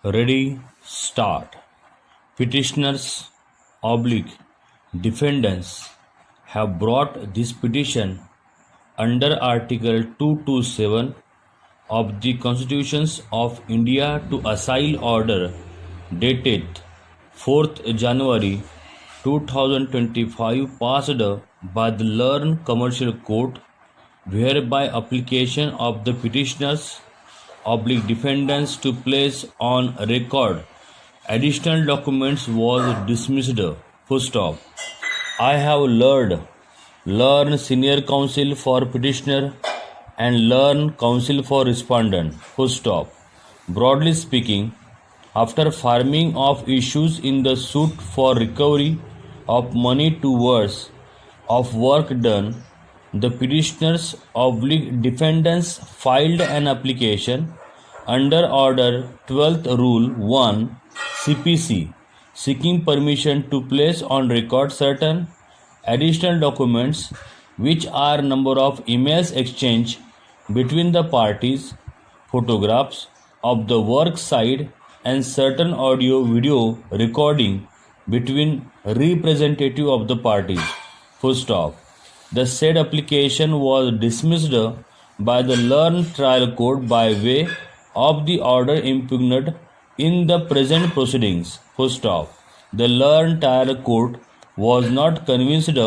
Ready, start. Petitioners oblique defendants have brought this petition under Article 227 of the Constitutions of India to assign order dated 4th January 2025 passed by the Learned Commercial Court, whereby application of the petitioners oblique defendants to place on record additional documents was dismissed. Full stop. I have learned senior counsel for petitioner and learned counsel for respondent. Full stop. Broadly speaking, after farming of issues in the suit for recovery of money towards of work done, the petitioners oblique defendants filed an application under Order 12th Rule 1 CPC seeking permission to place on record certain additional documents, which are number of emails exchanged between the parties, photographs of the work site, and certain audio video recording between representative of the parties. Full stop. The said application was dismissed by the Learned Trial Court by way of the order impugned in the present proceedings. Full stop. The Learned Trial Court was not convinced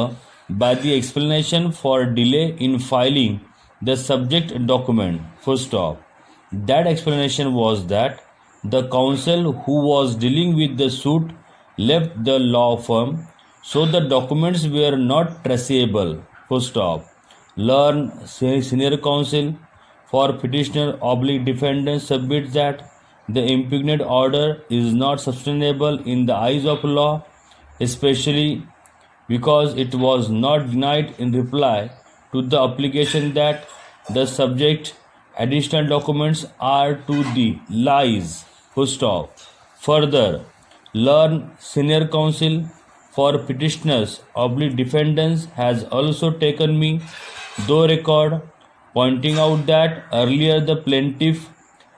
by the explanation for delay in filing the subject document. Full stop. That explanation was that the counsel who was dealing with the suit left the law firm, so the documents were not traceable. Full stop. Learned senior counsel for petitioner oblique defendant submits that the impugned order is not sustainable in the eyes of law, especially because it was not denied in reply to the application that the subject additional documents are to the lies. Full stop. Further, learned senior counsel for petitioners oblique defendants has also taken me though record, pointing out that earlier the plaintiff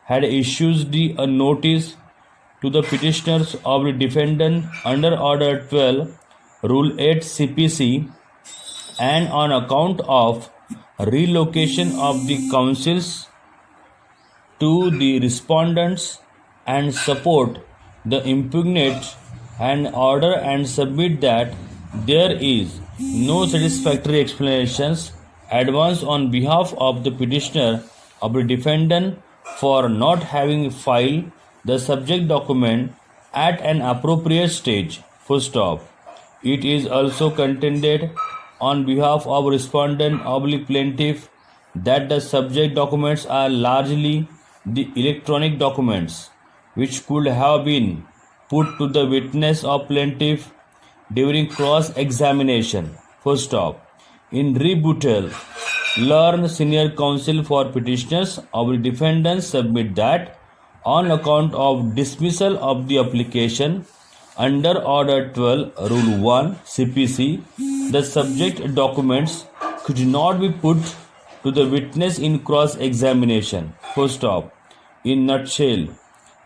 had issued a notice to the petitioners oblique defendant under Order 12 Rule 8 CPC, and on account of relocation of the counsels to the respondents and support the impugnate an order and submit that there is no satisfactory explanations advanced on behalf of the petitioner or the defendant for not having filed the subject document at an appropriate stage. Full stop. It is also contended on behalf of respondent oblique plaintiff that the subject documents are largely the electronic documents which could have been put to the witness of plaintiff during cross-examination. Full stop. In rebuttal, learned senior counsel for petitioners or defendants submit that on account of dismissal of the application under Order 12 Rule 1 CPC, the subject documents could not be put to the witness in cross-examination. Full stop. In nutshell,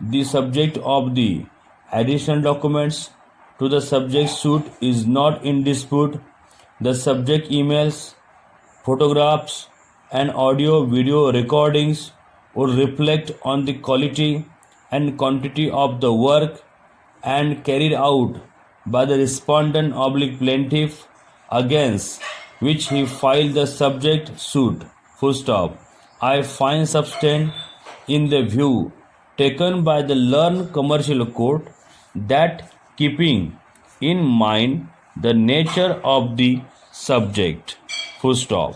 the subject of the additional documents to the subject suit is not in dispute. The subject emails, photographs, and audio video recordings would reflect on the quality and quantity of the work and carried out by the respondent oblique plaintiff against which he filed the subject suit. Full stop. I find substance in the view taken by the Learned Commercial Court that, keeping in mind the nature of the subject, full stop,